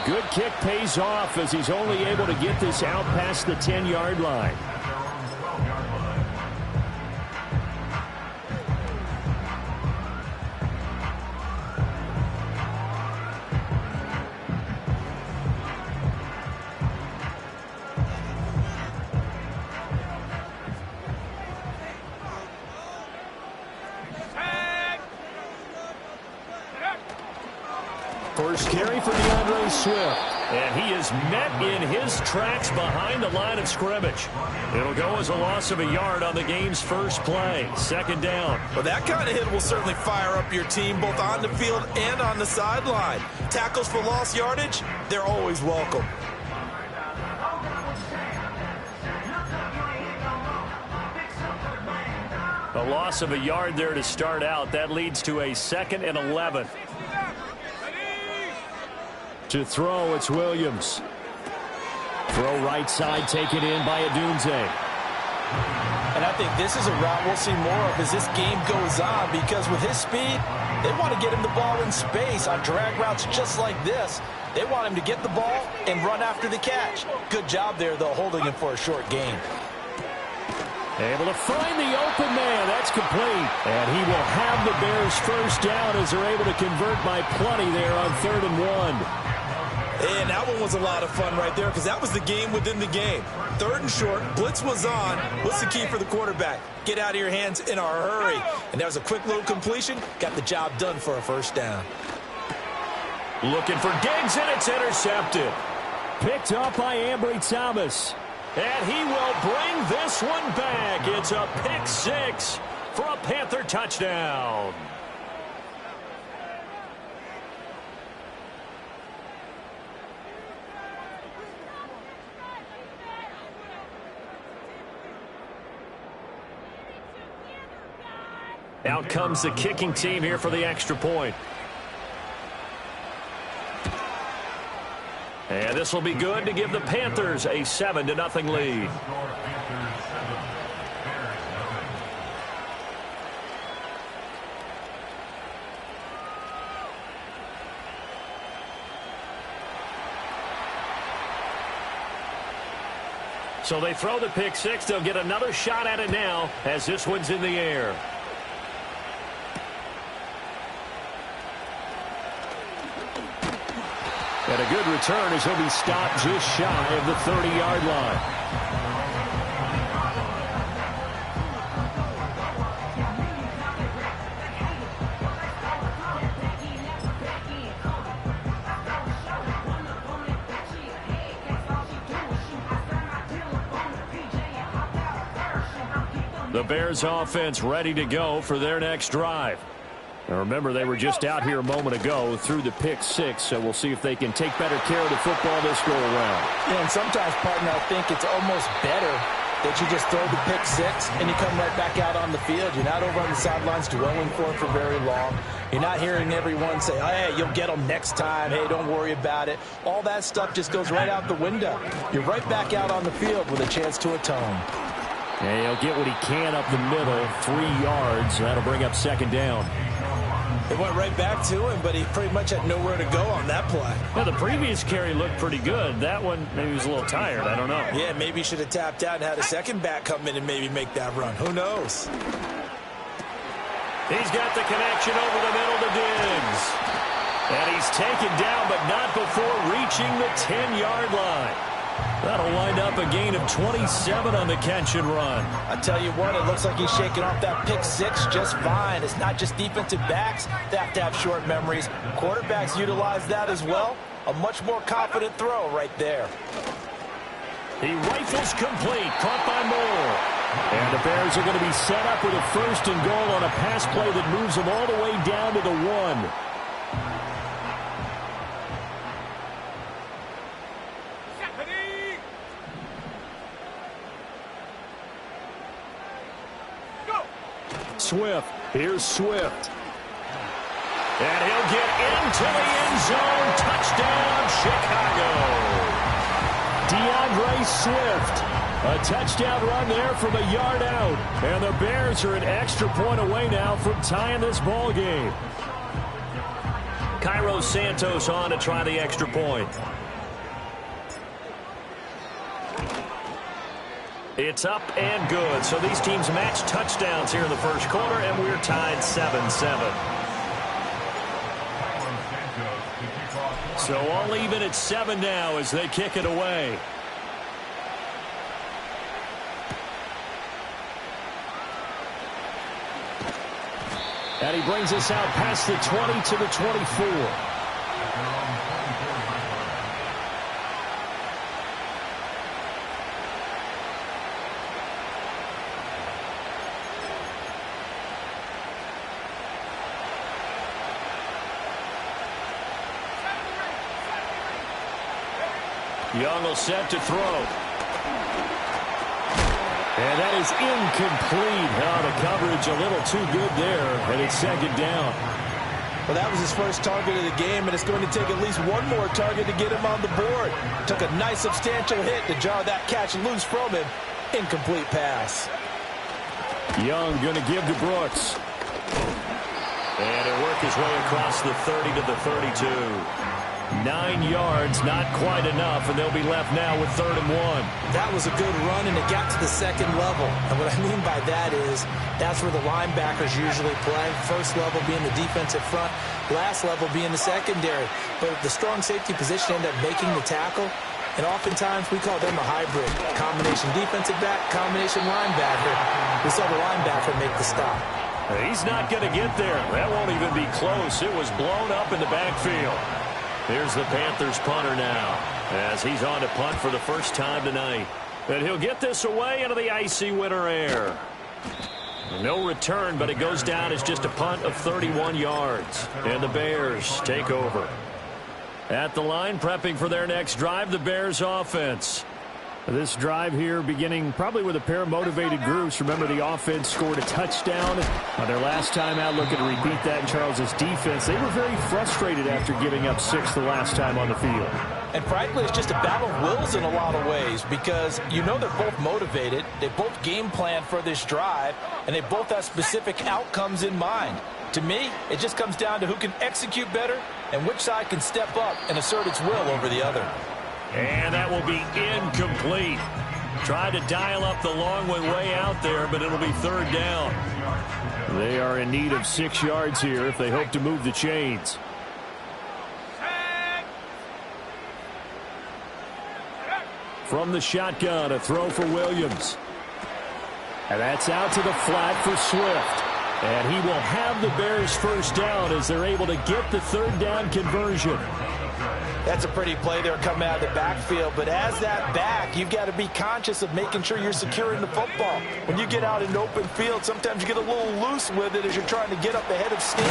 good kick pays off as he's only able to get this out past the 10-yard line. First carry for DeAndre Swift. And he is met in his tracks behind the line of scrimmage. It'll go as a loss of a yard on the game's first play. Second down. Well, that kind of hit will certainly fire up your team both on the field and on the sideline. Tackles for lost yardage, they're always welcome. A loss of a yard there to start out. That leads to a 2nd and 11. To throw, it's Williams. Throw right side, taken in by Adunze. And I think this is a route we'll see more of as this game goes on, because with his speed, they want to get him the ball in space on drag routes just like this. They want him to get the ball and run after the catch. Good job there, though, holding him for a short gain. Able to find the open man. That's complete. And he will have the Bears first down as they're able to convert by plenty there on 3rd and 1. And that one was a lot of fun right there because that was the game within the game. 3rd and short, blitz was on. What's the key for the quarterback? Get out of your hands in a hurry. And that was a quick little completion. Got the job done for a first down. Looking for Diggs, and it's intercepted. Picked up by Ambry Thomas. And he will bring this one back. It's a pick 6 for a Panther touchdown. Out comes the kicking team here for the extra point. And this will be good to give the Panthers a 7-0 lead. So they throw the pick 6. They'll get another shot at it now as this one's in the air. And a good return as he'll be stopped just shy of the 30-yard line. The Bears offense ready to go for their next drive. Now remember, they were just out here a moment ago through the pick 6, so we'll see if they can take better care of the football this go around. Yeah, and sometimes, partner, I think it's almost better that you just throw the pick 6 and you come right back out on the field. You're not over on the sidelines dwelling for it for very long. You're not hearing everyone say, hey, you'll get them next time. Hey, don't worry about it. All that stuff just goes right out the window. You're right back out on the field with a chance to atone. And he'll get what he can up the middle, 3 yards. That'll bring up 2nd down. It went right back to him, but he pretty much had nowhere to go on that play. Well, the previous carry looked pretty good. That one, maybe he was a little tired. I don't know. Yeah, maybe he should have tapped out and had a second back come in and maybe make that run. Who knows? He's got the connection over the middle to Diggs. And he's taken down, but not before reaching the 10-yard line. That'll wind up a gain of 27 on the catch and run. I tell you what, it looks like he's shaking off that pick 6 just fine. It's not just defensive backs that have to have short memories. Quarterbacks utilize that as well. A much more confident throw right there. He rifles complete, caught by Moore. And the Bears are going to be set up with a 1st and goal on a pass play that moves them all the way down to the 1. Swift. Here's Swift. And he'll get into the end zone. Touchdown, Chicago. DeAndre Swift. A touchdown run there from a yard out. And the Bears are an extra point away now from tying this ball game. Cairo Santos on to try the extra point. It's up and good. So these teams match touchdowns here in the first quarter, and we're tied 7-7. So all even at 7 now as they kick it away. And he brings us out past the 20 to the 24. Young will set to throw. And that is incomplete. Oh, the coverage a little too good there, and it's second down. Well, that was his first target of the game, and it's going to take at least one more target to get him on the board. Took a nice substantial hit to jar that catch loose from him. Incomplete pass. Young going to give to Brooks. And he'll work his way across the 30 to the 32. 9 yards, not quite enough, and they'll be left now with 3rd and 1. That was a good run, and it got to the second level. And what I mean by that is that's where the linebackers usually play. First level being the defensive front, last level being the secondary. But the strong safety position ended up making the tackle, and oftentimes we call them a hybrid. Combination defensive back, combination linebacker. We saw the linebacker make the stop. He's not going to get there. That won't even be close. It was blown up in the backfield. Here's the Panthers punter now as he's on to punt for the first time tonight. And he'll get this away into the icy winter air. No return, but it goes down as just a punt of 31 yards. And the Bears take over. At the line, prepping for their next drive, the Bears offense. This drive here beginning probably with a pair of motivated groups. Remember, the offense scored a touchdown on their last time out, looking to repeat that in Charles's defense. They were very frustrated after giving up 6 the last time on the field. And frankly, it's just a battle of wills in a lot of ways because you know they're both motivated. They both game plan for this drive, and they both have specific outcomes in mind. To me, it just comes down to who can execute better and which side can step up and assert its will over the other. And that will be incomplete. Tried to dial up the long one way out there, but it'll be 3rd down. They are in need of 6 yards here if they hope to move the chains. From the shotgun, a throw for Williams. And that's out to the flat for Swift. And he will have the Bears first down as they're able to get the 3rd down conversion. That's a pretty play there coming out of the backfield. But as that back, you've got to be conscious of making sure you're securing the football. When you get out in open field, sometimes you get a little loose with it as you're trying to get up ahead of steam.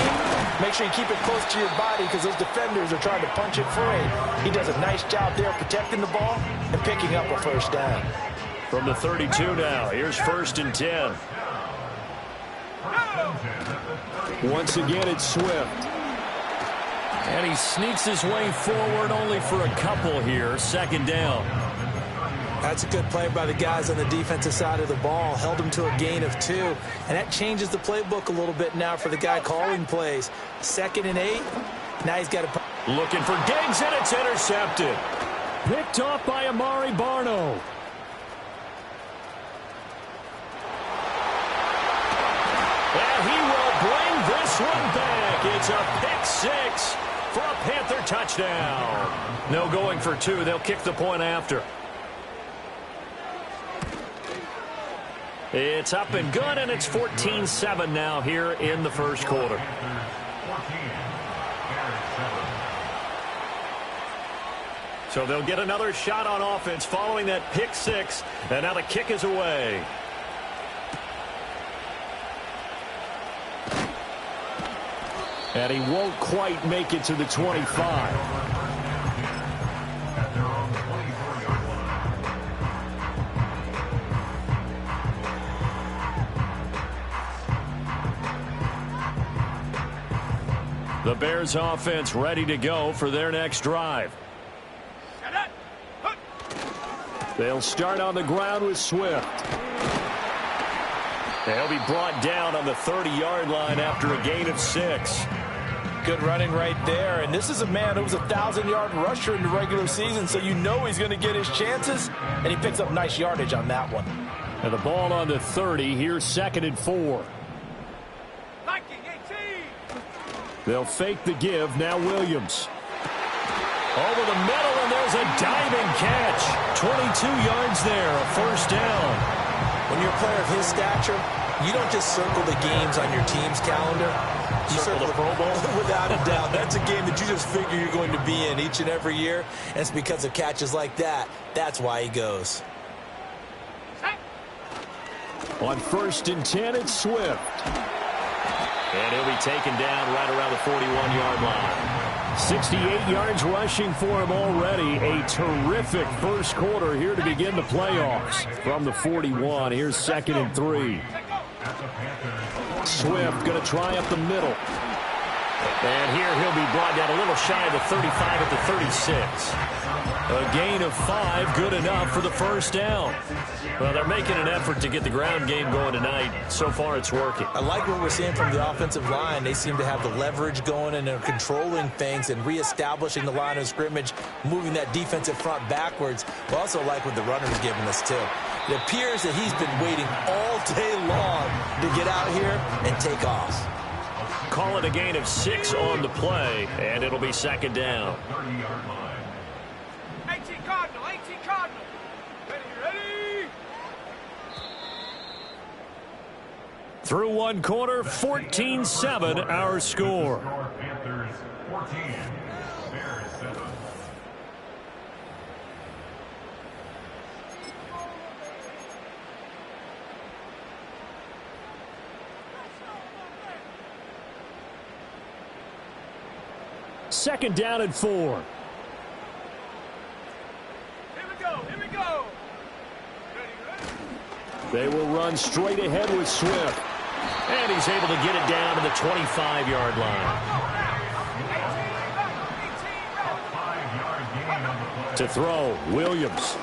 Make sure you keep it close to your body because those defenders are trying to punch it free. He does a nice job there protecting the ball and picking up a first down. From the 32 now, here's 1st and 10. Once again, it's Swift. And he sneaks his way forward only for a couple here. 2nd down. That's a good play by the guys on the defensive side of the ball. Held him to a gain of 2. And that changes the playbook a little bit now for the guy calling plays. 2nd and 8. Now he's got to... Looking for Diggs, and it's intercepted. Picked off by Amari Barno. And he will bring this one back. It's a pick 6. For a Panther touchdown. No going for 2. They'll kick the point after. It's up and good, and it's 14-7 now here in the first quarter. So they'll get another shot on offense following that pick 6, and now the kick is away. And he won't quite make it to the 25. The Bears offense ready to go for their next drive. They'll start on the ground with Swift. They'll be brought down on the 30-yard line after a gain of 6. good running right there. And this is a man who was a 1,000-yard rusher in the regular season, so you know he's going to get his chances, and he picks up nice yardage on that one. And the ball on the 30. Here's 2nd and 4. They'll fake the give. Now Williams. Over the middle, and there's a diving catch. 22 yards there, a first down. When you're a player of his stature, you don't just circle the games on your team's calendar. You circle the Pro Bowl. Without a doubt. That's a game that you just figure you're going to be in each and every year. And it's because of catches like that. That's why he goes. On 1st and 10, it's Swift. And he'll be taken down right around the 41-yard line. 68 yards rushing for him already. A terrific first quarter here to begin the playoffs. From the 41, here's 2nd and 3. Swift going to try up the middle. And here he'll be brought down a little shy of the 35 at the 36. A gain of 5, good enough for the first down. Well, they're making an effort to get the ground game going tonight. So far, it's working. I like what we're seeing from the offensive line. They seem to have the leverage going, and they're controlling things and reestablishing the line of scrimmage, moving that defensive front backwards. I also like what the runner's giving us, too. It appears that he's been waiting all day long to get out here and take off. Call it a gain of 6 on the play, and it'll be 2nd down. 18 Cardinal, 18 Cardinal. Ready. Through one quarter, 14-7 our score. Panthers 14, Bears 7. Second down and 4. Here we go. Ready. They will run straight ahead with Swift. And he's able to get it down to the 25-yard line. To throw, Williams.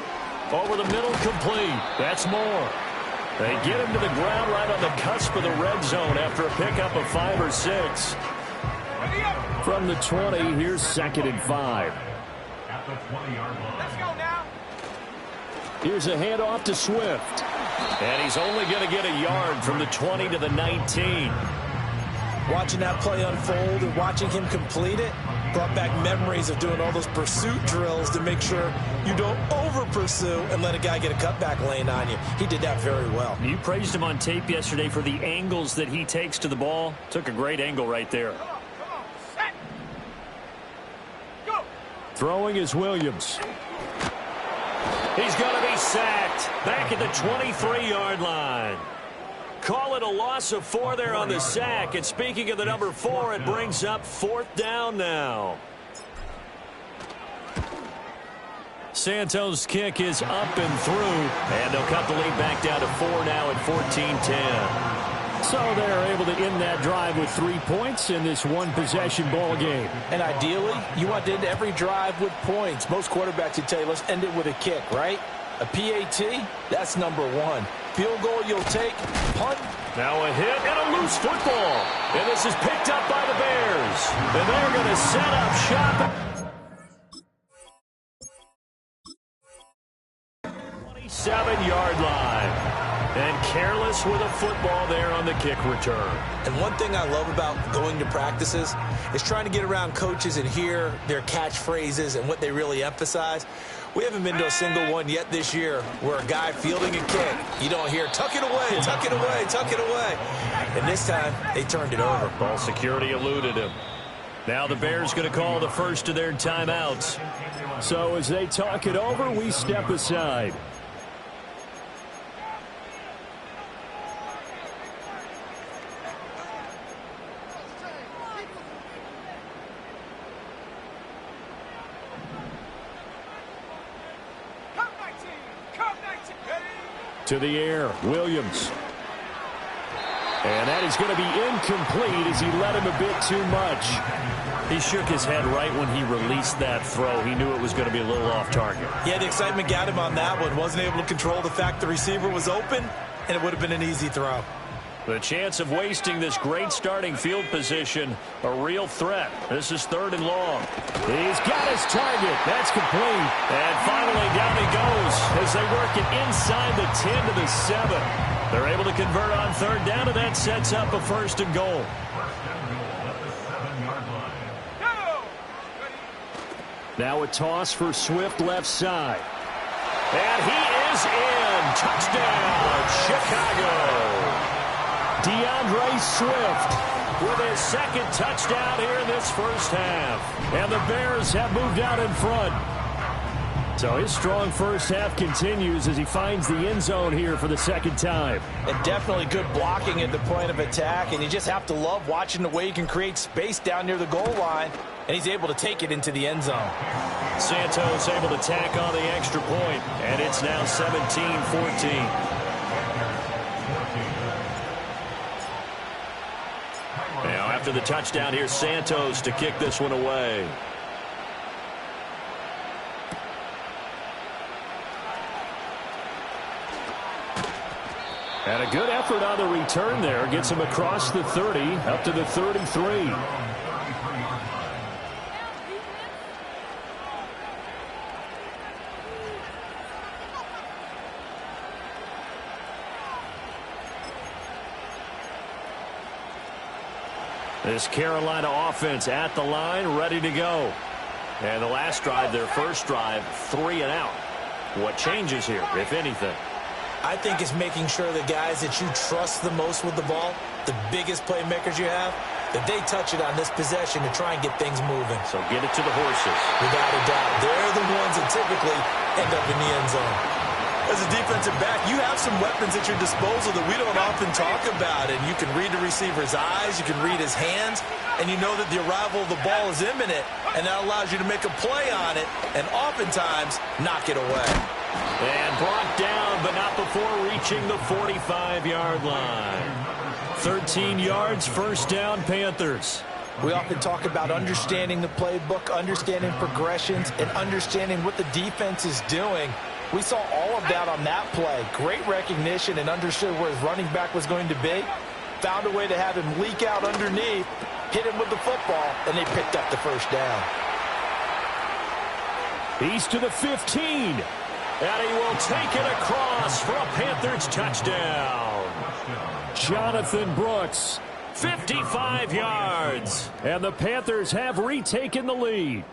Over the middle, complete. That's more. They get him to the ground right on the cusp of the red zone after a pickup of 5 or 6. From the 20, here's 2nd and 5. At the 20-yard line. Let's go now. Here's a handoff to Swift. And he's only going to get a yard from the 20 to the 19. Watching that play unfold and watching him complete it brought back memories of doing all those pursuit drills to make sure you don't over-pursue and let a guy get a cutback lane on you. He did that very well. You praised him on tape yesterday for the angles that he takes to the ball. Took a great angle right there. Come on. Set. Go. Throwing is Williams. He's going to be sacked back at the 23-yard line. Call it a loss of 4 there on the sack. And speaking of the number 4, it brings up 4th down now. Santos' kick is up and through. And they'll cut the lead back down to 4 now at 14-10. So they're able to end that drive with 3 points in this one-possession ball game. And ideally, you want to end every drive with points. Most quarterbacks would tell you, let's end it with a kick, right? A PAT, that's number 1. Field goal you'll take, punt. Now a hit and a loose football. And this is picked up by the Bears. And they're going to set up shop. 27-yard line. And careless with a football there on the kick return. And one thing I love about going to practices is trying to get around coaches and hear their catchphrases and what they really emphasize. We haven't been to a single one yet this year where a guy fielding a kick, you don't hear, tuck it away, tuck it away, tuck it away. And this time, they turned it over. Ball security eluded him. Now the Bears going to call the first of their timeouts. So as they talk it over, we step aside. To the air, Williams. And that is going to be incomplete as he let him a bit too much. He shook his head right when he released that throw. He knew it was going to be a little off target. Yeah, the excitement got him on that one. Wasn't able to control the fact the receiver was open, and it would have been an easy throw. The chance of wasting this great starting field position, a real threat. This is 3rd and long. He's got his target. That's complete. And finally down he goes as they work it inside the 10 to the 7. They're able to convert on 3rd down, and that sets up a 1st and goal. Now a toss for Swift left side. And he is in. Touchdown, Chicago. DeAndre Swift with his 2nd touchdown here in this first half. And the Bears have moved out in front. So his strong first half continues as he finds the end zone here for the 2nd time. And definitely good blocking at the point of attack. And you just have to love watching the way he can create space down near the goal line. And he's able to take it into the end zone. Santos able to tack on the extra point. And it's now 17-14. Now after the touchdown, here's Santos to kick this one away. And a good effort on the return there. Gets him across the 30, up to the 33. This Carolina offense at the line, ready to go. And the last drive, their first drive, 3 and out. What changes here, if anything? I think it's making sure the guys that you trust the most with the ball, the biggest playmakers you have, that they touch it on this possession to try and get things moving. So get it to the horses. Without a doubt. They're the ones that typically end up in the end zone. As a defensive back, you have some weapons at your disposal that we don't often talk about. And you can read the receiver's eyes, you can read his hands, and you know that the arrival of the ball is imminent, and that allows you to make a play on it and oftentimes knock it away. And brought down, but not before reaching the 45-yard line. 13 yards, first down, Panthers. We often talk about understanding the playbook, understanding progressions, and understanding what the defense is doing. We saw all of that on that play. Great recognition and understood where his running back was going to be. Found a way to have him leak out underneath, hit him with the football, and they picked up the first down. He's to the 15. And he will take it across for a Panthers touchdown. Jonathan Brooks, 55 yards. And the Panthers have retaken the lead.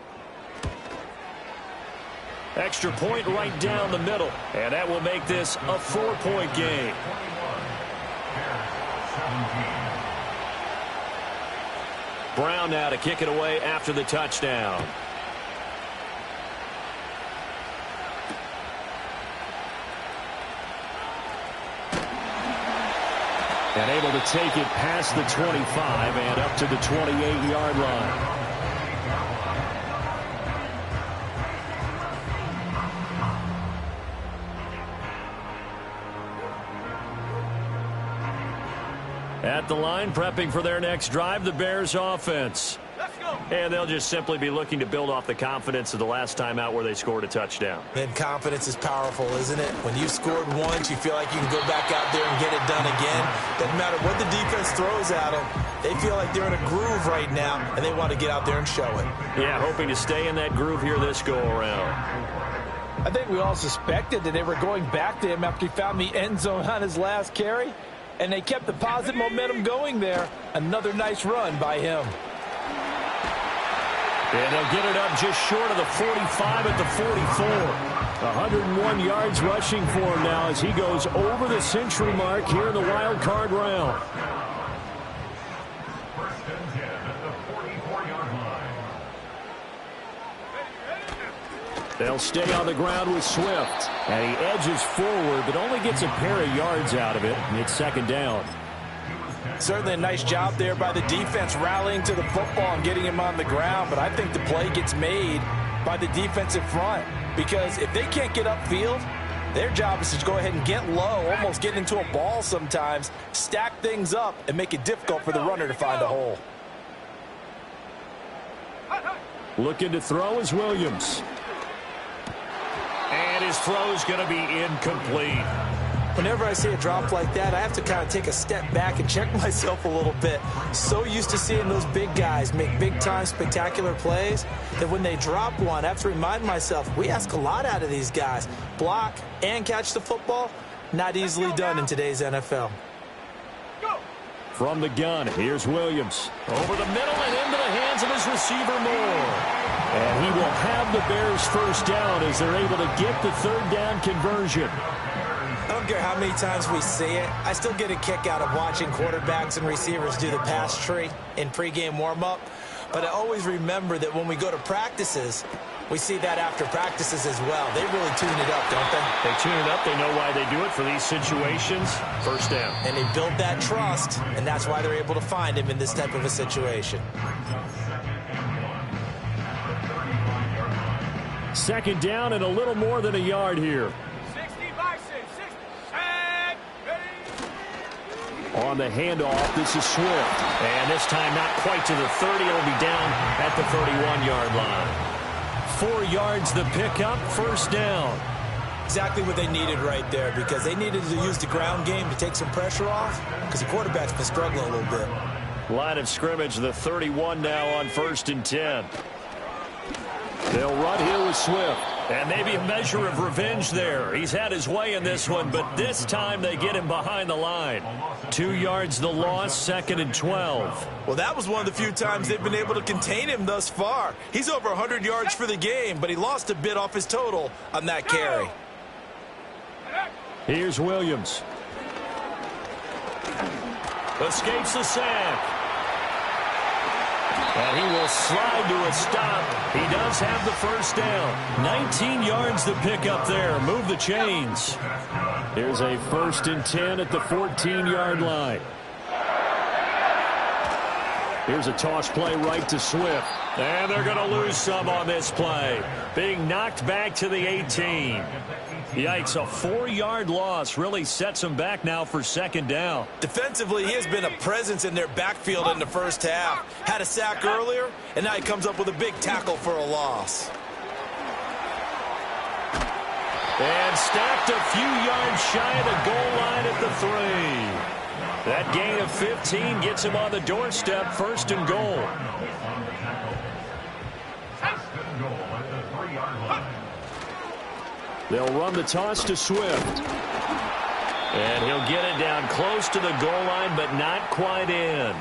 Extra point right down the middle. And that will make this a 4-point game. Brown now to kick it away after the touchdown. And able to take it past the 25 and up to the 28-yard line. At the line, prepping for their next drive, the Bears offense. Let's go. And they'll just simply be looking to build off the confidence of the last time out where they scored a touchdown. And confidence is powerful, isn't it? When you've scored once, you feel like you can go back out there and get it done again. Doesn't matter what the defense throws at them. They feel like they're in a groove right now, and they want to get out there and show it. Yeah, hoping to stay in that groove here this go-around. I think we all suspected that they were going back to him after he found the end zone on his last carry. And they kept the positive momentum going there. Another nice run by him. And they'll get it up just short of the 45 at the 44. 101 yards rushing for him now as he goes over the century mark here in the wild card round. First and 10 at the 44-yard line. They'll stay on the ground with Swift. And he edges forward, but only gets a pair of yards out of it. And it's second down. Certainly a nice job there by the defense rallying to the football and getting him on the ground. But I think the play gets made by the defensive front. Because if they can't get upfield, their job is to go ahead and get low, almost get into a ball sometimes, stack things up, and make it difficult for the runner to find a hole. Looking to throw is Williams. And his throw is going to be incomplete. Whenever I see a drop like that, I have to kind of take a step back and check myself a little bit. So used to seeing those big guys make big-time spectacular plays that when they drop one, I have to remind myself, we ask a lot out of these guys. Block and catch the football, not easily done in today's NFL. From the gun, here's Williams. Over the middle and into the hands of his receiver, Moore. And he will have the Bears first down as they're able to get the third down conversion. I don't care how many times we see it. I still get a kick out of watching quarterbacks and receivers do the pass tree in pregame warm-up. But I always remember that when we go to practices, we see that after practices as well. They really tune it up, don't they? They tune it up. They know why they do it for these situations. First down. And they build that trust, and that's why they're able to find him in this type of a situation. Second down and a little more than a yard here. 60 by 6. 60. And ready. On the handoff, this is Swift. And this time not quite to the 30. It'll be down at the 31-yard line. 4 yards the pickup, first down. Exactly what they needed right there, because they needed to use the ground game to take some pressure off, because the quarterback's been struggling a little bit. Line of scrimmage, the 31 now on 1st and 10. They'll run here with Swift. And maybe a measure of revenge there. He's had his way in this one, but this time they get him behind the line. 2 yards the loss, 2nd and 12. Well, that was one of the few times they've been able to contain him thus far. He's over 100 yards for the game, but he lost a bit off his total on that carry. Here's Williams. Escapes the sack. And he will slide to a stop. He does have the first down. 19 yards to pick up there. Move the chains. Here's a 1st and 10 at the 14-yard line. Here's a toss play right to Swift. And they're going to lose some on this play. Being knocked back to the 18. Yikes, a 4-yard loss really sets him back now for 2nd down. Defensively, he has been a presence in their backfield in the first half. Had a sack earlier, and now he comes up with a big tackle for a loss. And stacked a few yards shy of the goal line at the 3. That gain of 15 gets him on the doorstep, 1st and goal. They'll run the toss to Swift. And he'll get it down close to the goal line, but not quite in.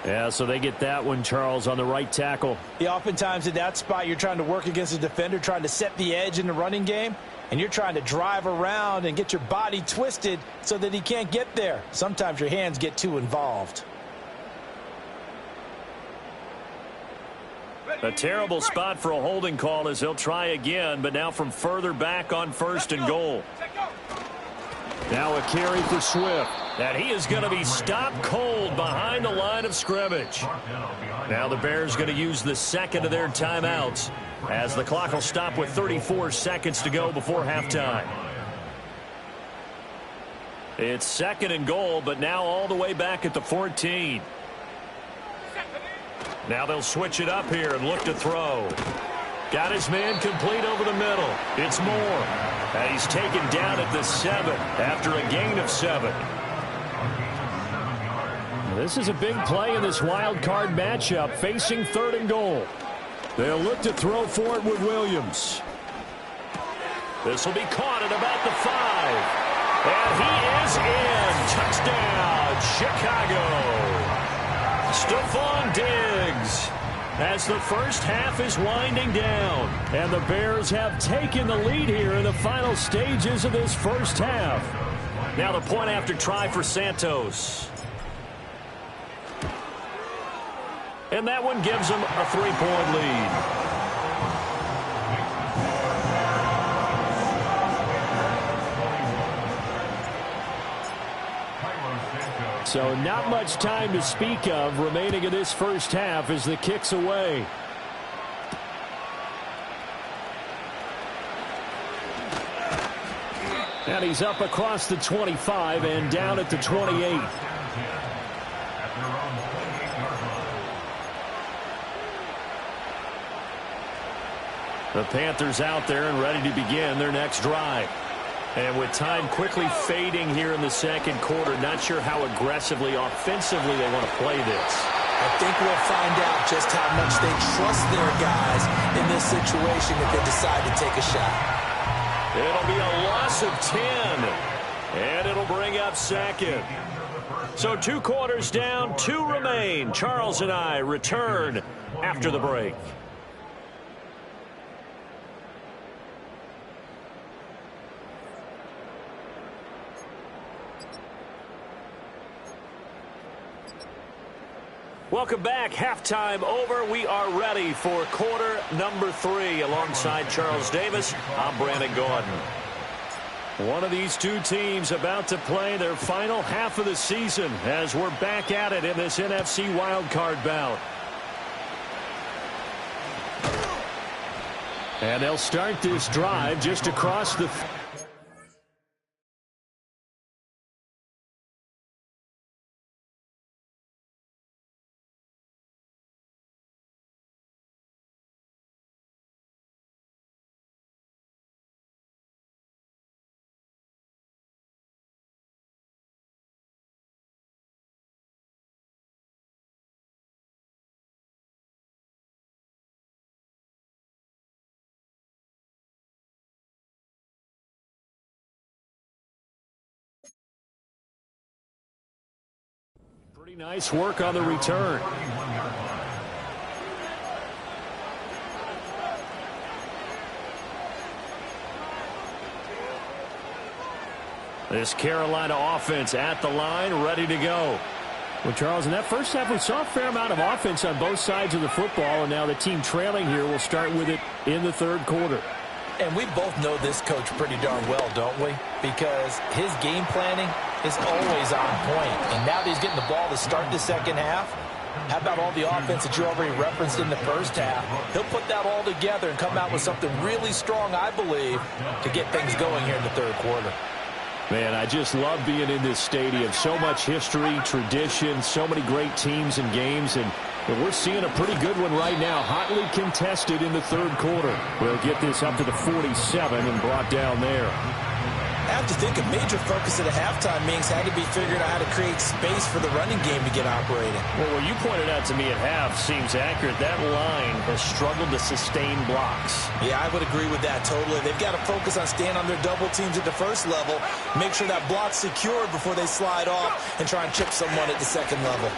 Yeah, so they get that one, Charles, on the right tackle. Yeah, oftentimes in that spot, you're trying to work against a defender, trying to set the edge in the running game, and you're trying to drive around and get your body twisted so that he can't get there. Sometimes your hands get too involved. A terrible spot for a holding call as he'll try again, but now from further back on 1st and goal. Now a carry for Swift. And he is going to be stopped cold behind the line of scrimmage. Now the Bears going to use the 2nd of their timeouts as the clock will stop with 34 seconds to go before halftime. It's 2nd and goal, but now all the way back at the 14. Now they'll switch it up here and look to throw. Got his man complete over the middle. It's Moore. And he's taken down at the 7 after a gain of 7. This is a big play in this wild card matchup facing 3rd and goal. They'll look to throw for it with Williams. This will be caught at about the 5. And he is in. Touchdown, Chicago. Stephon Diggs. As the first half is winding down. And the Bears have taken the lead here in the final stages of this first half. Now the point after try for Santos. And that one gives them a 3-point lead. So not much time to speak of remaining in this first half as the kick's away. And he's up across the 25 and down at the 28. The Panthers out there and ready to begin their next drive. And with time quickly fading here in the second quarter, not sure how aggressively, offensively they want to play this. I think we'll find out just how much they trust their guys in this situation if they decide to take a shot. It'll be a loss of 10, and it'll bring up second. So 2 quarters down, 2 remain. Charles and I return after the break. Welcome back. Halftime over. We are ready for quarter number 3. Alongside Charles Davis, I'm Brandon Gordon. One of these two teams about to play their final half of the season as we're back at it in this NFC wildcard bout. And they'll start this drive just across the... Pretty nice work on the return. This Carolina offense at the line, ready to go. Well, Charles, in that first half, we saw a fair amount of offense on both sides of the football, and now the team trailing here will start with it in the third quarter. And we both know this coach pretty darn well, don't we? Because his game planning is always on point. And now that he's getting the ball to start the second half, how about all the offense that you already referenced in the first half? He'll put that all together and come out with something really strong, I believe, to get things going here in the third quarter. Man, I just love being in this stadium. So much history, tradition, so many great teams and games, and we're seeing a pretty good one right now. Hotly contested in the third quarter. We'll get this up to the 47 and brought down there. I have to think a major focus at the halftime means had to be figuring out how to create space for the running game to get operating. Well, what you pointed out to me at half seems accurate. That line has struggled to sustain blocks. Yeah, I would agree with that totally. They've got to focus on staying on their double teams at the first level, make sure that block's secured before they slide off and try and chip someone at the second level.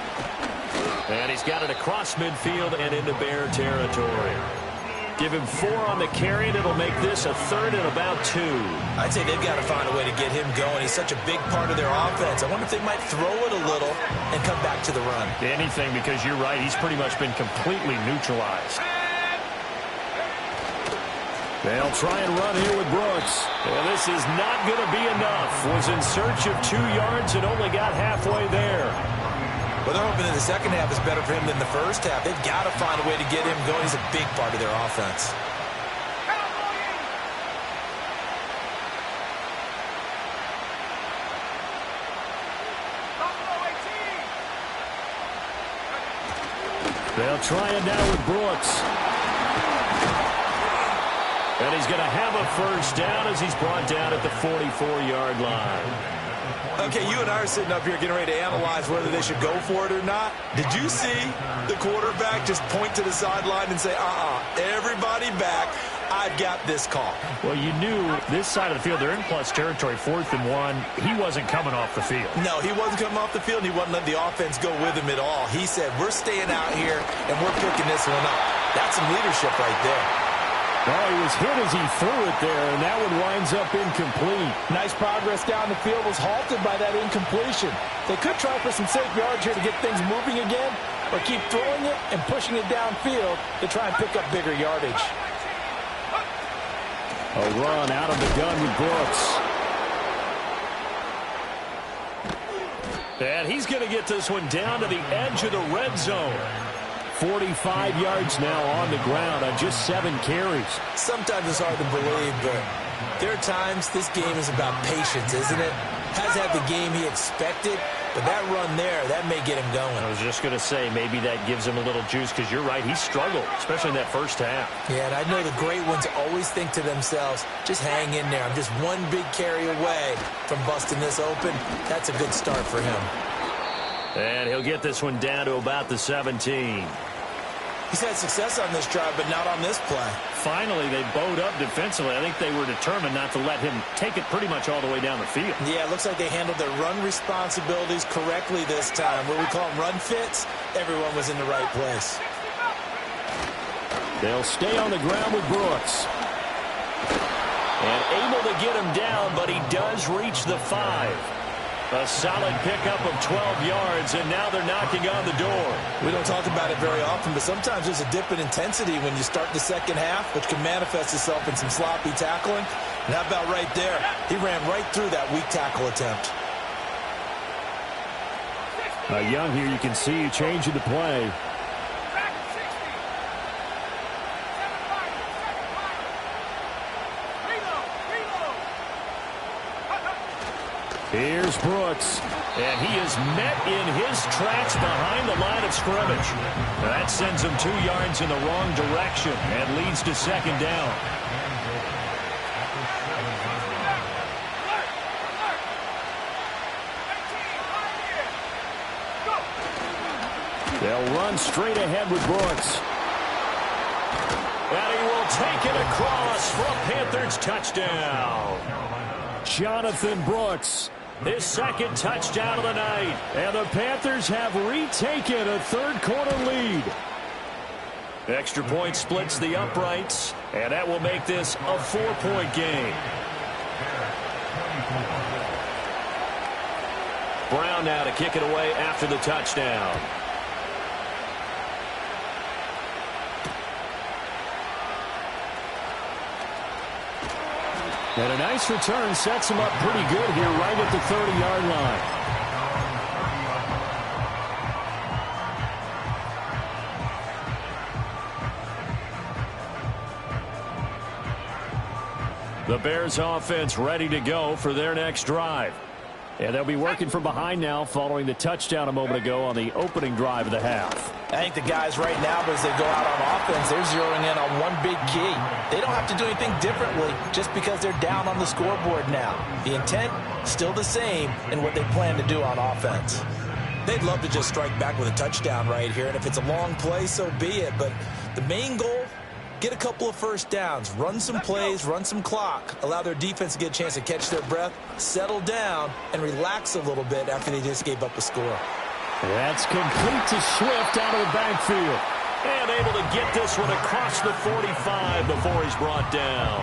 And he's got it across midfield and into Bear territory. Give him 4 on the carry, and it'll make this a third and about 2. I'd say they've got to find a way to get him going. He's such a big part of their offense. I wonder if they might throw it a little and come back to the run. Anything, because you're right. He's pretty much been completely neutralized. They'll try and run here with Brooks. And this is not going to be enough. Was in search of 2 yards and only got halfway there. Well, they're hoping that the second half is better for him than the first half. They've got to find a way to get him going. He's a big part of their offense. They'll try it now with Brooks. And he's going to have a first down as he's brought down at the 44-yard line. Okay, you and I are sitting up here getting ready to analyze whether they should go for it or not. Did you see the quarterback just point to the sideline and say, everybody back, I've got this call? Well, you knew this side of the field, they're in plus territory, 4th and 1. He wasn't coming off the field. No, he wasn't coming off the field, and he wasn't letting the offense go with him at all. He said, we're staying out here, and we're picking this one up. That's some leadership right there. Well, he was hit as he threw it there, and that one winds up incomplete. Nice progress down the field, was halted by that incompletion. They could try for some safe yards here to get things moving again, or keep throwing it and pushing it downfield to try and pick up bigger yardage. A run out of the gun with Brooks. And he's going to get this one down to the edge of the red zone. 45 yards now on the ground on just 7 carries. Sometimes it's hard to believe, but there are times this game is about patience, isn't it? Has had the game he expected, But that run there, that may get him going. I was just going to say, maybe that gives him a little juice, because you're right, he struggled, especially in that first half. Yeah, and I know the great ones always think to themselves, just hang in there. I'm just one big carry away from busting this open. That's a good start for him. And he'll get this one down to about the 17. He's had success on this drive, but not on this play. Finally, they bowed up defensively. I think they were determined not to let him take it pretty much all the way down the field. Yeah, it looks like they handled their run responsibilities correctly this time. What we call them run fits, everyone was in the right place. They'll stay on the ground with Brooks. And able to get him down, but he does reach the 5. A solid pickup of 12 yards, and now they're knocking on the door. We don't talk about it very often, but sometimes there's a dip in intensity when you start the second half, which can manifest itself in some sloppy tackling. And how about right there? He ran right through that weak tackle attempt. Young here, you can see you changing the play. Here's Brooks, and he is met in his tracks behind the line of scrimmage. That sends him 2 yards in the wrong direction and leads to second down. They'll run straight ahead with Brooks. And he will take it across for a Panthers touchdown. Jonathan Brooks, his second touchdown of the night. And the Panthers have retaken a third-quarter lead. Extra point splits the uprights, and that will make this a 4-point game. Brown now to kick it away after the touchdown. And a nice return sets him up pretty good here right at the 30-yard line. The Bears offense ready to go for their next drive. And they'll be working from behind now following the touchdown a moment ago on the opening drive of the half. I think the guys right now, as they go out on offense, they're zeroing in on one big key. They don't have to do anything differently just because they're down on the scoreboard now. The intent, still the same in what they plan to do on offense. They'd love to just strike back with a touchdown right here, and if it's a long play, so be it. But the main goal, get a couple of first downs, run some plays, run some clock, allow their defense to get a chance to catch their breath, settle down, and relax a little bit after they just gave up a score. That's complete to Swift out of the backfield. And able to get this one across the 45 before he's brought down.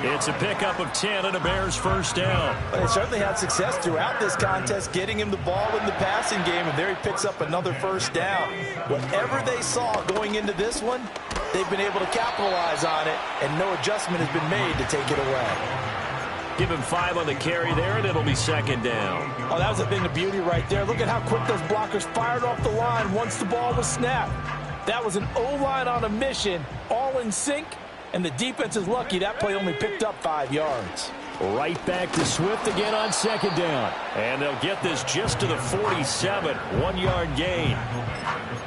It's a pickup of 10 and a Bears first down. But they certainly had success throughout this contest getting him the ball in the passing game, and there he picks up another first down. Whatever they saw going into this one, they've been able to capitalize on it, and no adjustment has been made to take it away. Give him 5 on the carry there, and it'll be second down. Oh, that was a thing of beauty right there. Look at how quick those blockers fired off the line once the ball was snapped. That was an O-line on a mission, all in sync, and the defense is lucky that play only picked up 5 yards. Right back to Swift again on second down. And they'll get this just to the 47, 1-yard gain.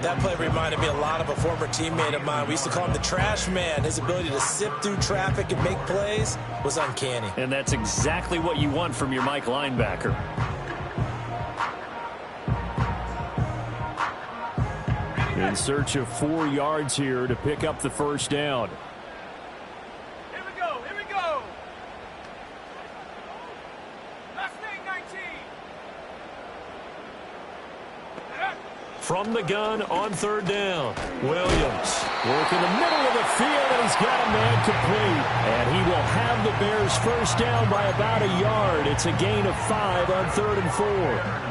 That play reminded me a lot of a former teammate of mine. We used to call him the trash man. His ability to sift through traffic and make plays was uncanny. And that's exactly what you want from your Mike linebacker. In search of 4 yards here to pick up the first down. Here we go, here we go. Last thing, 19. From the gun on third down, Williams working the middle of the field, and he's got a man complete. And he will have the Bears first down by about a yard. It's a gain of 5 on 3rd and 4.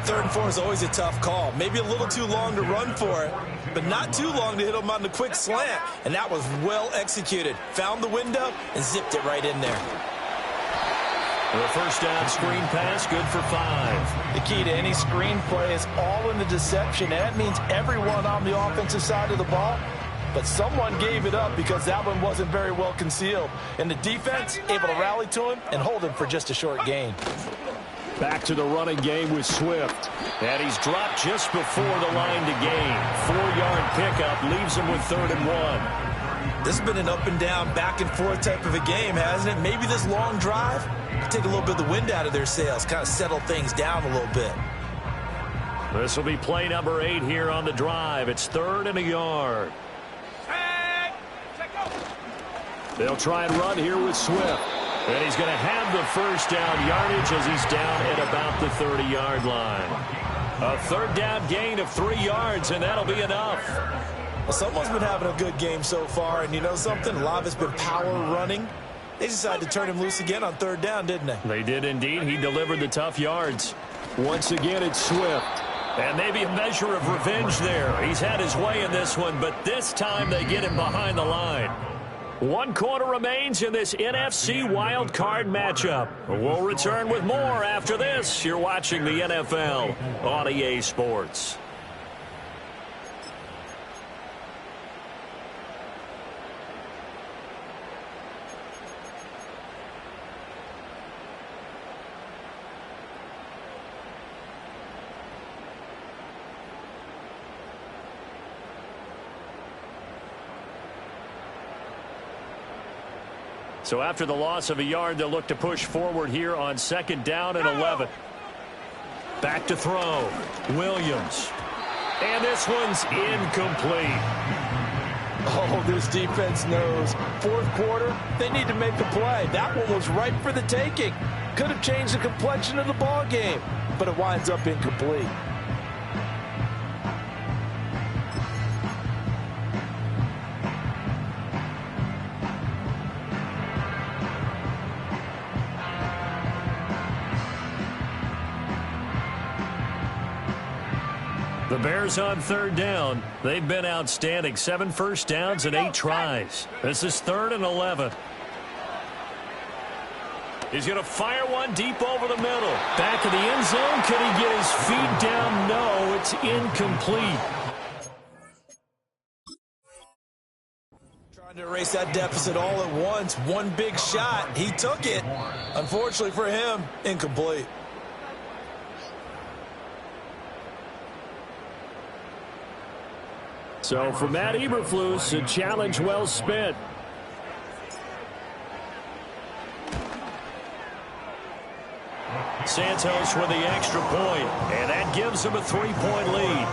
3rd and 4 is always a tough call. Maybe a little too long to run for it, but not too long to hit him on the quick slant. And that was well executed. Found the window and zipped it right in there. The first down screen pass, good for 5. The key to any screen play is all in the deception. And that means everyone on the offensive side of the ball. But someone gave it up because that one wasn't very well concealed. And the defense able to rally to him and hold him for just a short gain. Back to the running game with Swift. And he's dropped just before the line to gain. 4-yard pickup leaves him with 3rd and 1. This has been an up and down, back and forth type of a game, hasn't it? Maybe this long drive could take a little bit of the wind out of their sails, kind of settle things down a little bit. This will be play number 8 here on the drive. It's 3rd and a yard. They'll try and run here with Swift. And he's going to have the first down yardage as he's down at about the 30-yard line. A 3rd down gain of 3 yards, and that'll be enough. Well, someone's been having a good game so far, and you know something? A lot of it's been power running. They decided to turn him loose again on 3rd down, didn't they? They did indeed. He delivered the tough yards. Once again, it's Swift. And maybe a measure of revenge there. He's had his way in this one, but this time they get him behind the line. 1 quarter remains in this NFC wild card matchup. We'll return with more after this. You're watching the NFL on EA Sports. So after the loss of a yard, they'll look to push forward here on 2nd down and 11. Back to throw. Williams. And this one's incomplete. Oh, this defense knows. 4th quarter, they need to make a play. That one was ripe for the taking. Could have changed the complexion of the ball game, but it winds up incomplete. The Bears on 3rd down. They've been outstanding. 7 first downs and 8 tries. This is 3rd and 11. He's going to fire one deep over the middle. Back in the end zone. Could he get his feet down? No, it's incomplete. Trying to erase that deficit all at once. One big shot. He took it. Unfortunately for him, incomplete. So for Matt Eberflus, a challenge well spent. Santos with the extra point, and that gives him a 3-point lead.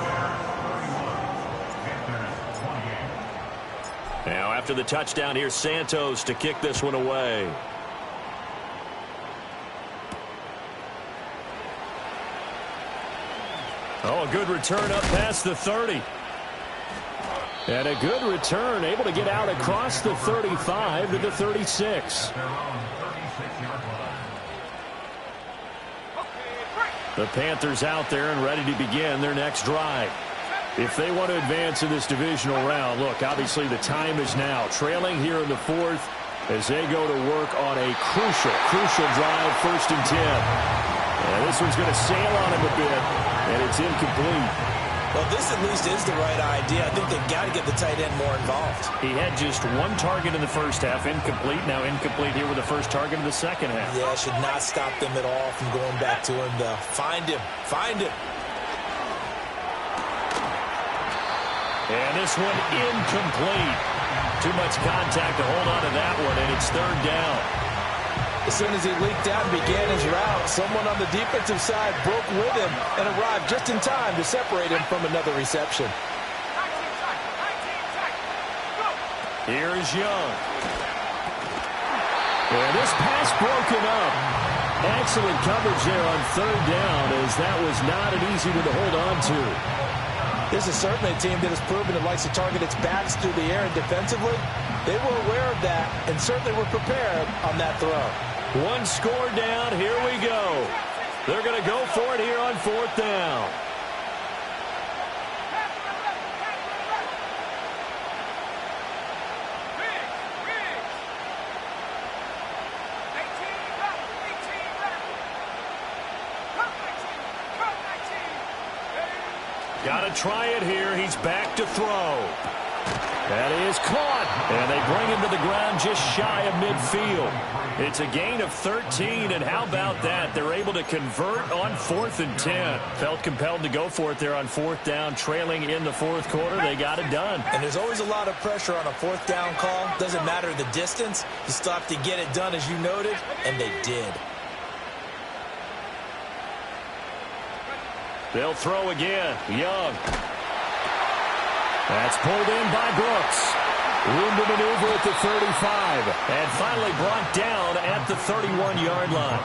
Now after the touchdown, here's Santos to kick this one away. Oh, a good return up past the 30. And a good return, able to get out across the 35 to the 36. The Panthers out there and ready to begin their next drive. If they want to advance in this divisional round, look, obviously the time is now. Trailing here in the 4th as they go to work on a crucial drive, 1st and 10. And this one's going to sail on him a bit, and it's incomplete. Well, this at least is the right idea. I think they've got to get the tight end more involved. He had just 1 target in the first half, incomplete. Now incomplete here with the first target in the second half. Yeah, should not stop them at all from going back to him, though. Find him. Find him. And this one incomplete. Too much contact to hold on to that one, and it's 3rd down. As soon as he leaked out and began his route, someone on the defensive side broke with him and arrived just in time to separate him from another reception. Here's Young. And this pass broken up. Excellent coverage there on 3rd down, as that was not an easy one to hold on to. This is certainly a team that has proven it likes to target its backs through the air, and defensively, they were aware of that and certainly were prepared on that throw. 1 score down. Here we go. They're going to go for it here on 4th down. Got to try it here. He's back to throw. That is caught, and they bring him to the ground just shy of midfield. It's a gain of 13, and how about that? They're able to convert on 4th and 10. Felt compelled to go for it there on 4th down, trailing in the 4th quarter. They got it done. And there's always a lot of pressure on a 4th down call. Doesn't matter the distance. You stop to get it done, as you noted, and they did. They'll throw again. Young. That's pulled in by Brooks. Room to maneuver at the 35. And finally brought down at the 31-yard line.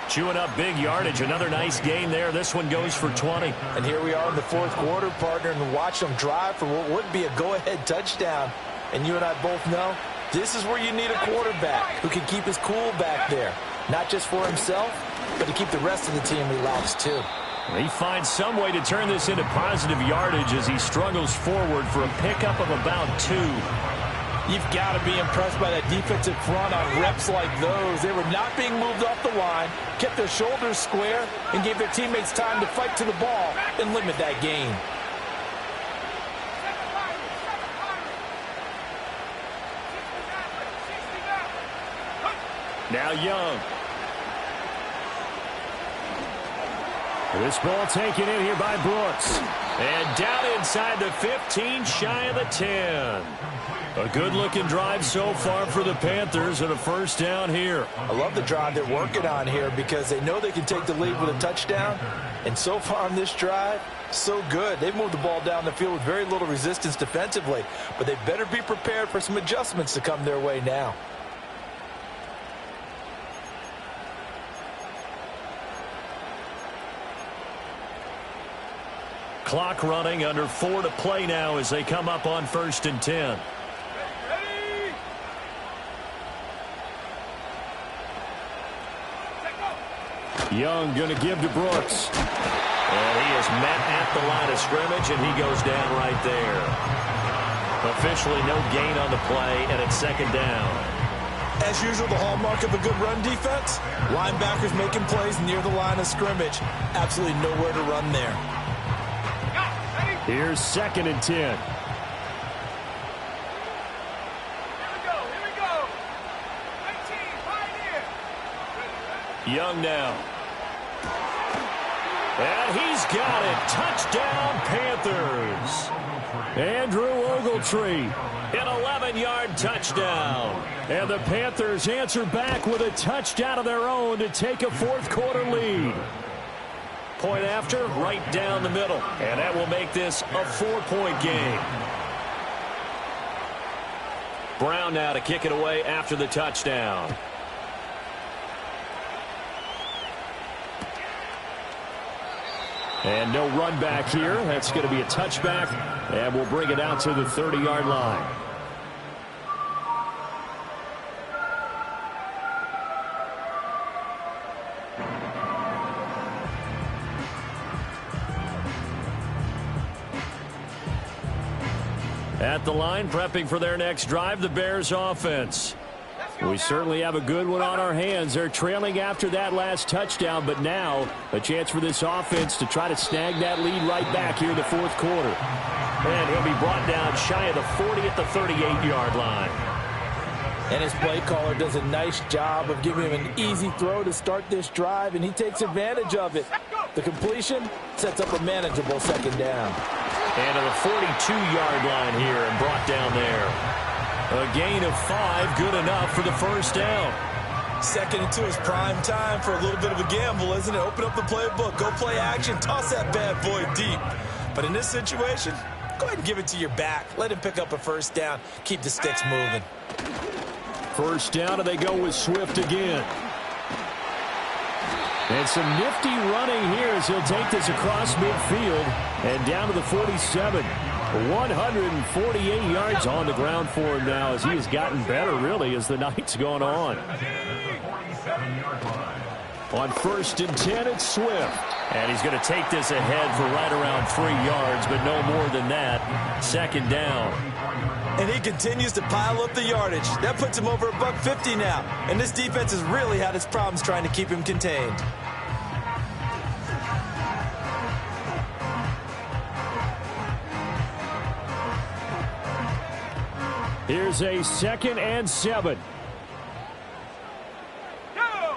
Chewing up big yardage. Another nice gain there. This one goes for 20. And here we are in the 4th quarter, partner, and watch them drive for what would be a go-ahead touchdown. And you and I both know this is where you need a quarterback who can keep his cool back there. Not just for himself, but to keep the rest of the team relaxed too. He finds some way to turn this into positive yardage as he struggles forward for a pickup of about 2. You've got to be impressed by that defensive front on reps like those. They were not being moved off the line, kept their shoulders square, and gave their teammates time to fight to the ball and limit that gain. Now Young. This ball taken in here by Brooks. And down inside the 15, shy of the 10. A good-looking drive so far for the Panthers and a first down here. I love the drive they're working on here because they know they can take the lead with a touchdown. And so far on this drive, so good. They've moved the ball down the field with very little resistance defensively. But they better be prepared for some adjustments to come their way now. Clock running, under 4 to play now as they come up on 1st and 10. Young going to give to Brooks. And he is met at the line of scrimmage, and he goes down right there. Officially no gain on the play, and it's 2nd down. As usual, the hallmark of a good run defense, linebackers making plays near the line of scrimmage. Absolutely nowhere to run there. Here's 2nd and 10. Here we go. 19, Pioneer. Young now. And he's got it. Touchdown, Panthers. Andrew Ogletree, an 11-yard touchdown. And the Panthers answer back with a touchdown of their own to take a 4th quarter lead. Point after, right down the middle. And that will make this a 4-point game. Brown now to kick it away after the touchdown. And no run back here. That's going to be a touchback. And we'll bring it out to the 30-yard line. At the line, prepping for their next drive, the Bears offense. We certainly have a good one on our hands. They're trailing after that last touchdown, but now a chance for this offense to try to snag that lead right back here in the 4th quarter. And he'll be brought down shy of the 40 at the 38-yard line. And his play caller does a nice job of giving him an easy throw to start this drive, and he takes advantage of it. The completion sets up a manageable 2nd down. And to the 42-yard line here and brought down there. A gain of 5, good enough for the first down. 2nd and 2 is prime time for a little bit of a gamble, isn't it? Open up the playbook, go play action, toss that bad boy deep. But in this situation, go ahead and give it to your back. Let him pick up a first down. Keep the sticks moving. First down, and they go with Swift again. And some nifty running here as he'll take this across midfield and down to the 47. 148 yards on the ground for him now as he has gotten better, really, as the night's gone on. On 1st and 10, it's Swift. And he's going to take this ahead for right around 3 yards, but no more than that. 2nd down. And he continues to pile up the yardage. That puts him over $150 now. And this defense has really had its problems trying to keep him contained. Here's a 2nd and 7. Go!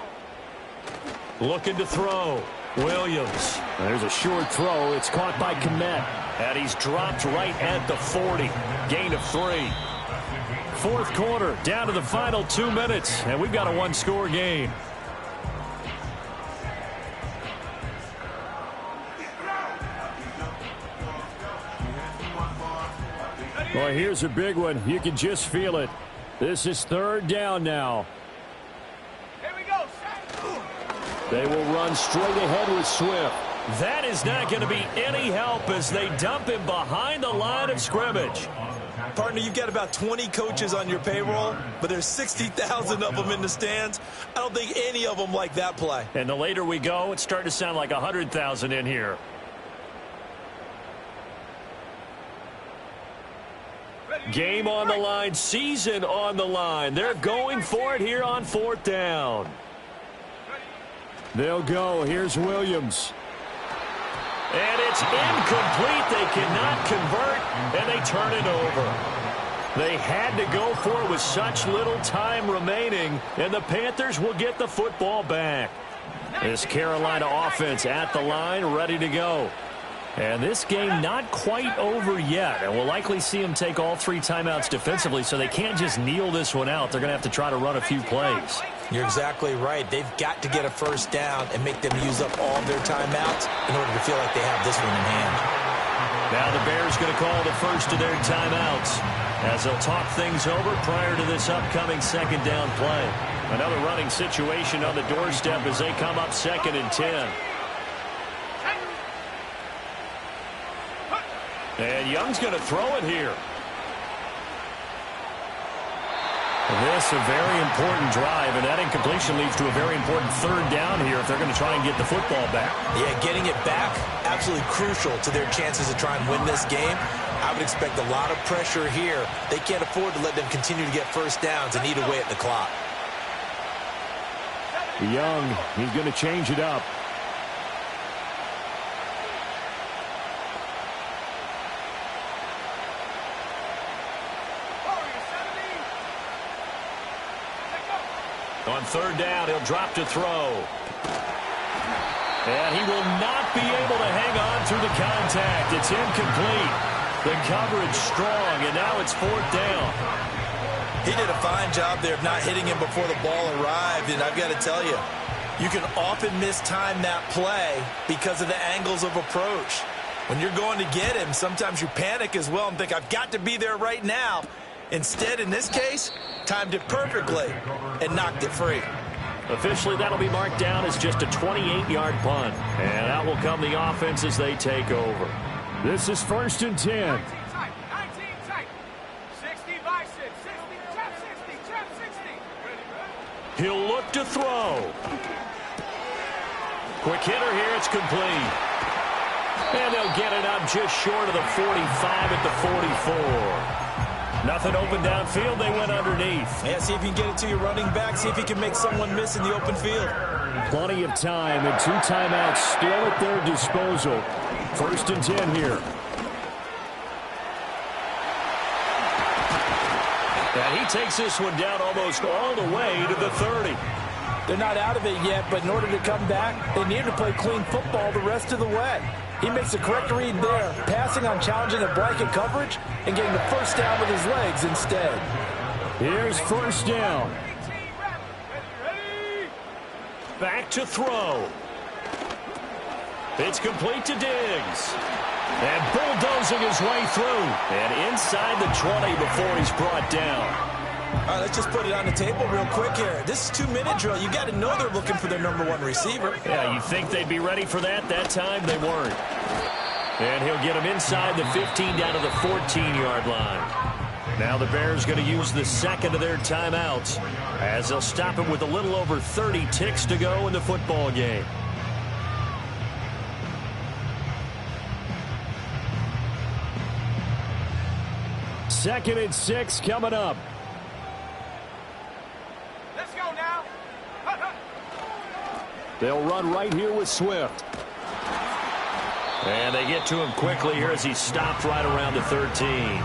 Looking to throw. Williams. There's a short throw. It's caught by Kmet. And he's dropped right at the 40. Gain of 3. Fourth quarter, down to the final 2 minutes. And we've got a one-score game. Well, here's a big one. You can just feel it. This is 3rd down now. Here we go, set. They will run straight ahead with Swift. That is not going to be any help as they dump him behind the line of scrimmage. Partner, you've got about 20 coaches on your payroll, but there's 60,000 of them in the stands. I don't think any of them like that play. And the later we go, it's starting to sound like 100,000 in here. Game on the line, season on the line. They're going for it here on 4th down. They'll go. Here's Williams. And it's incomplete. They cannot convert, and they turn it over. They had to go for it with such little time remaining, and the Panthers will get the football back. This Carolina offense at the line, ready to go. And this game not quite over yet, and we'll likely see them take all 3 timeouts defensively, so they can't just kneel this one out. They're going to have to try to run a few plays. You're exactly right. They've got to get a first down and make them use up all their timeouts in order to feel like they have this one in hand. Now the Bears going to call the first of their timeouts as they'll talk things over prior to this upcoming 2nd down play. Another running situation on the doorstep as they come up 2nd and 10. And Young's going to throw it here. This a very important drive, and that incompletion leads to a very important 3rd down here if they're going to try and get the football back. Yeah, getting it back, absolutely crucial to their chances to try and win this game. I would expect a lot of pressure here. They can't afford to let them continue to get first downs and eat away at the clock. Young, he's going to change it up. On 3rd down, he'll drop to throw. And he will not be able to hang on through the contact. It's incomplete. The coverage strong, and now it's 4th down. He did a fine job there of not hitting him before the ball arrived, and I've got to tell you, you can often mistime that play because of the angles of approach. When you're going to get him, sometimes you panic as well and think, I've got to be there right now. Instead, in this case, timed it perfectly and knocked it free. Officially, that'll be marked down as just a 28-yard punt. And out will come the offense as they take over. This is 1st and 10. 19 tight. 60 by 6. 60, trap 60, trap 60. He'll look to throw. Quick hitter here, it's complete. And they'll get it up just short of the 45 at the 44. Nothing open downfield. They went underneath. Yeah, see if you can get it to your running back. See if you can make someone miss in the open field. Plenty of time and 2 timeouts still at their disposal. 1st and 10 here. And he takes this one down almost all the way to the 30. They're not out of it yet, but in order to come back, they need to play clean football the rest of the way. He makes the correct read there, passing on challenging a blanket coverage and getting the first down with his legs instead. Here's 1st down. Back to throw. It's complete to Diggs. And bulldozing his way through. And inside the 20 before he's brought down. All right, let's just put it on the table real quick here. This is 2-minute drill. You got to know they're looking for their #1 receiver. Yeah, you think they'd be ready for that? That time they weren't. And he'll get him inside the 15 down to the 14-yard line. Now the Bears going to use the 2nd of their timeouts as they'll stop him with a little over 30 ticks to go in the football game. Second and 6 coming up. Let's go now. They'll run right here with Swift. And they get to him quickly here as he stopped right around the 13.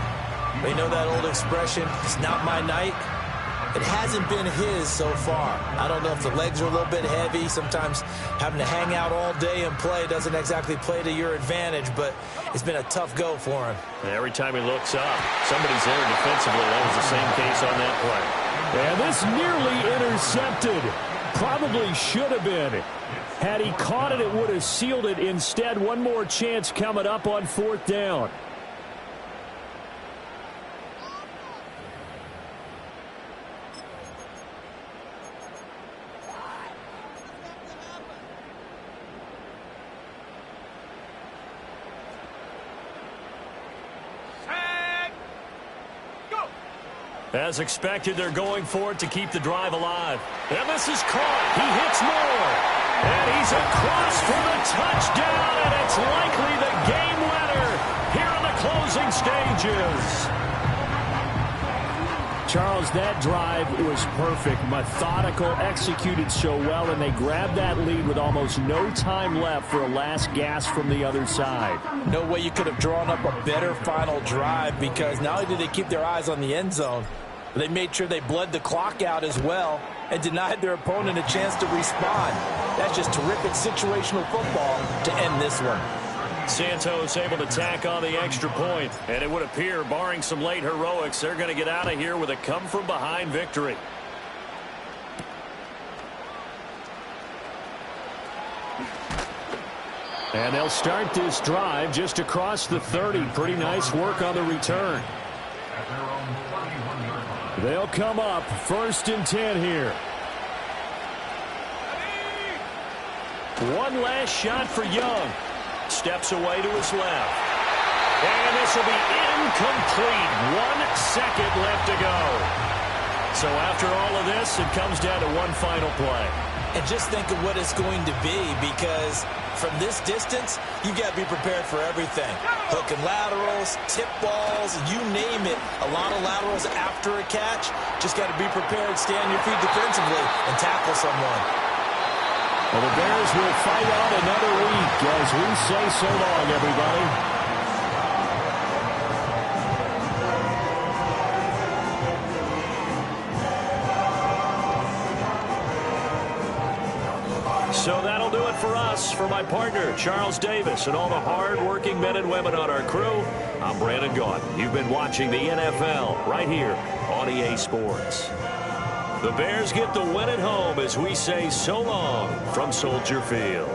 They know that old expression, it's not my night. It hasn't been his so far. I don't know if the legs are a little bit heavy. Sometimes having to hang out all day and play doesn't exactly play to your advantage, but it's been a tough go for him. Every time he looks up, somebody's there defensively. That was the same case on that play. And this nearly intercepted. Probably should have been. Had he caught it, it would have sealed it. Instead, one more chance coming up on 4th down. As expected, they're going for it to keep the drive alive. And this is caught. He hits more. And he's across for the touchdown. And it's likely the game winner here in the closing stages. Charles, that drive was perfect. Methodical, executed so well, and they grabbed that lead with almost no time left for a last gasp from the other side. No way you could have drawn up a better final drive, because not only did they keep their eyes on the end zone, but they made sure they bled the clock out as well and denied their opponent a chance to respond. That's just terrific situational football to end this one. Santos able to tack on the extra point, and it would appear, barring some late heroics, they're going to get out of here with a come-from-behind victory. And they'll start this drive just across the 30. Pretty nice work on the return. They'll come up 1st and 10 here. One last shot for Young. Steps away to his left. And this will be incomplete. 1 second left to go. So after all of this, it comes down to one final play. And just think of what it's going to be, because from this distance, you've got to be prepared for everything. Hook and laterals, tip balls, you name it. A lot of laterals after a catch. Just got to be prepared, stay on your feet defensively, and tackle someone. Well, the Bears will fight on another week as we say so long, everybody. So that'll do it for us. For my partner, Charles Davis, and all the hard-working men and women on our crew, I'm Brandon Gaudin. You've been watching the NFL right here on EA Sports. The Bears get the win at home as we say so long from Soldier Field.